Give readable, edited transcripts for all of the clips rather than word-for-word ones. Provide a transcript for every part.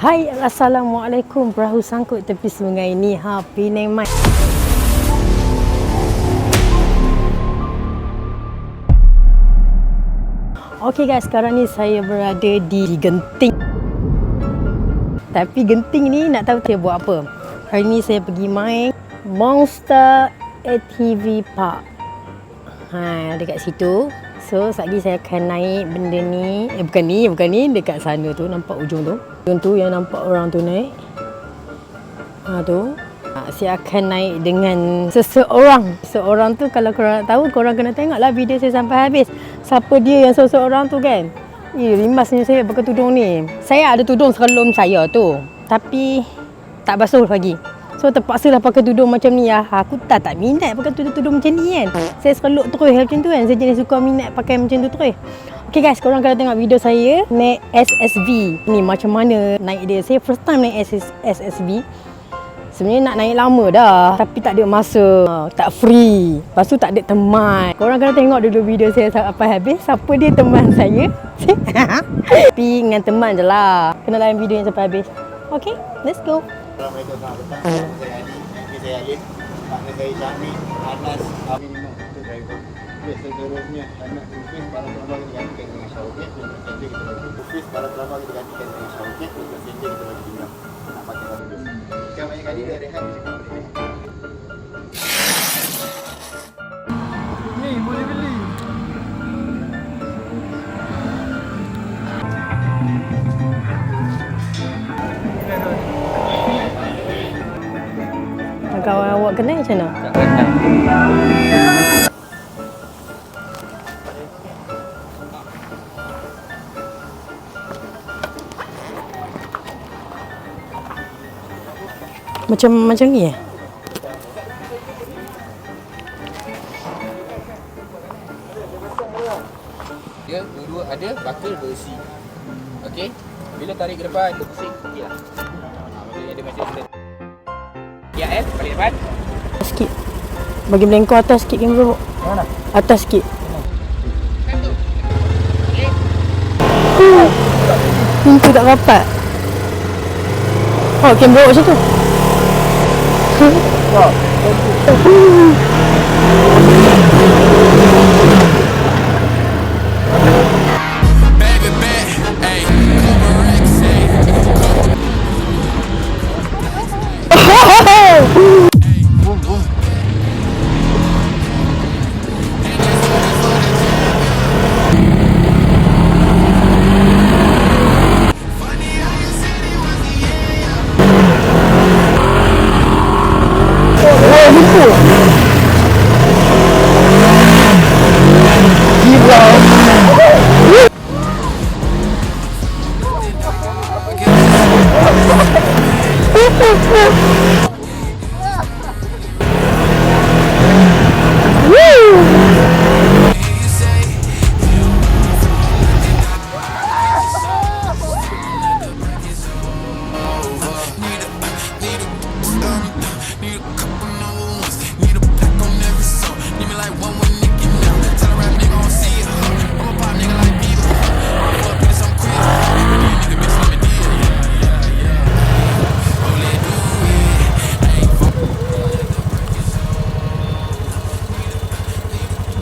Hai, Assalamualaikum. Perahu sangkut tepi sungai ni. Penang mai. Okey guys, sekarang ni saya berada di Genting. Tapi Genting ni nak tahu saya buat apa. Hari ni saya pergi main Monster ATV Park. Dekat situ. So, sekejap lagi saya akan naik benda ni. Bukan ni. Dekat sana tu. Nampak ujung tu. Ujung tu yang nampak orang tu naik. Tu. Saya akan naik dengan seseorang. Seorang tu kalau korang nak tahu, korang kena tengoklah video saya sampai habis. Siapa dia yang seseorang tu kan? Rimbasnya saya pakai tudung ni. Saya ada tudung sebelum saya tu. Tapi tak basuh lagi. So terpaksalah pakai tudung macam ni. Aku tak minat pakai tudung macam ni kan. Saya sereluk terus macam tu kan. Saya jenis suka minat pakai macam tu terus. Okay guys, korang kena tengok video saya naik SSV. Ni macam mana naik dia. Saya first time naik SSV. Sebenarnya nak naik lama dah. Tapi tak ada masa. Tak free. Lepas tu tak ada teman. Korang kena tengok dulu video saya sampai habis. Siapa dia teman saya. Tapi dengan teman je lah. Kena layan video yang sampai habis. Okay, let's go. Assalamualaikum warahmatullahi wabarakatuh. Saya Adi, nanti saya Alif, partner saya Syahmi, Anas, Aminah untuk driver. Okay, seterusnya anak office para pelambang kita gantikan dengan syawkit, untuk sender kita bagi office para pelambang kita gantikan dengan syawkit, untuk sender kita bagi tinggal. Nak pakai lagi dulu. Sekian banyak kali dia rehat, dia cakap boleh. Ni boleh beli. Kawan awak kenal macam mana? Tak kenal. Macam ni eh? Dia dua ada bakal besi. Okey. Bila tarik ke depan, pusing sikitlah. Maksudnya dia macam kita. Ya, balik depan. Sikit. Bagi melengkung atas sikit kan bro. Mana? Atas sikit. Pintu tak rapat. Oh, kan bro macam tu.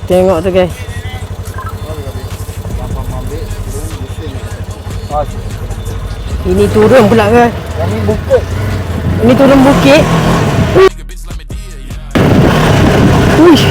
Tengok tu guys. Ini turun pula kan? Yang ni bukit. Ini turun bukit. Uish.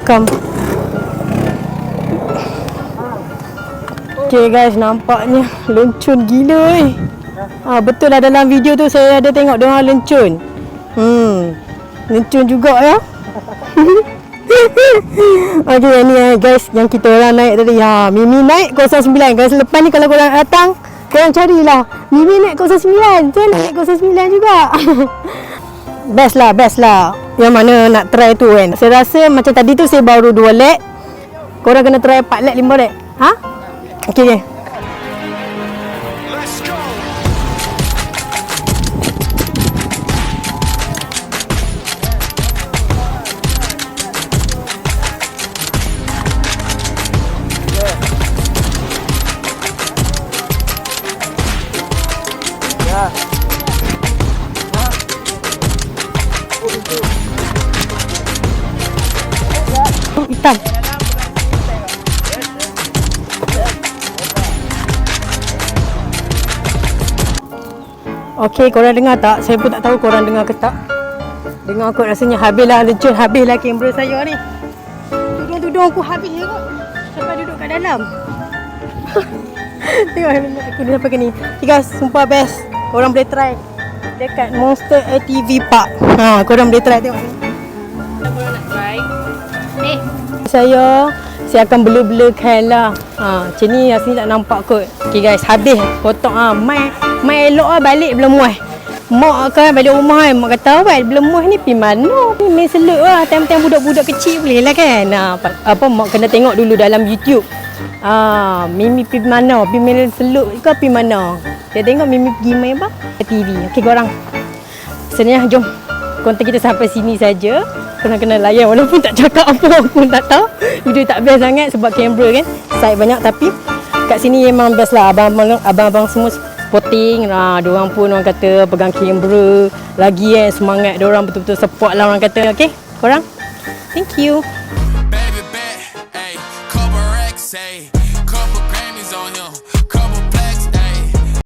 welcome. Okay guys, nampaknya lencun gila betul lah dalam video tu saya ada tengok dia orang lencun. Lencun juga ya. Okay, ni guys yang kita orang naik tadi. Mimi naik 09. Guys, lepas ni kalau korang datang, korang carilah Mimi naik 09. Saya naik 09 juga. Best lah. Yang mana nak try tu kan. Saya rasa macam tadi tu saya baru 2 lap. Korang kena try 4 lap, 5 lap. Okay. Hitam. Okey, korang dengar tak? Saya pun tak tahu korang dengar ke tak. Dengar kot rasanya habislah lencun, habislah kamera saya ni. Tudung aku habis je kot. Sampai duduk kat dalam. Tengok aku ni sampai ke ni. Okay guys, sumpah best. Korang boleh try dekat Monster ATV Park. Korang boleh try tengok ni. Korang nak try? Saya akan blur-blurkan lah. Macam ni asli tak nampak kot. Okay guys, habis potong. Mai elok lah balik belum muas. Mak kan balik rumah kan, mak kata awal belum muas ni pergi mana? Ni main seluk lah. Time-time budak-budak kecil boleh lah kan. Mak kena tengok dulu dalam YouTube. Mimi pergi mana? Pergi main seluk ke pergi mana? Dia tengok Mimi pergi main apa? TV. Okay korang. Sebenarnya jom. Konten kita sampai sini saja. Korang kena layan walaupun tak cakap apa pun tak tahu. Video tak best sangat sebab kamera kan side banyak, tapi kat sini memang best lah. Abang-abang semua sporting. Diorang pun orang kata pegang kamera lagi semangat. Diorang betul-betul support lah orang kata. Okay korang. Thank you.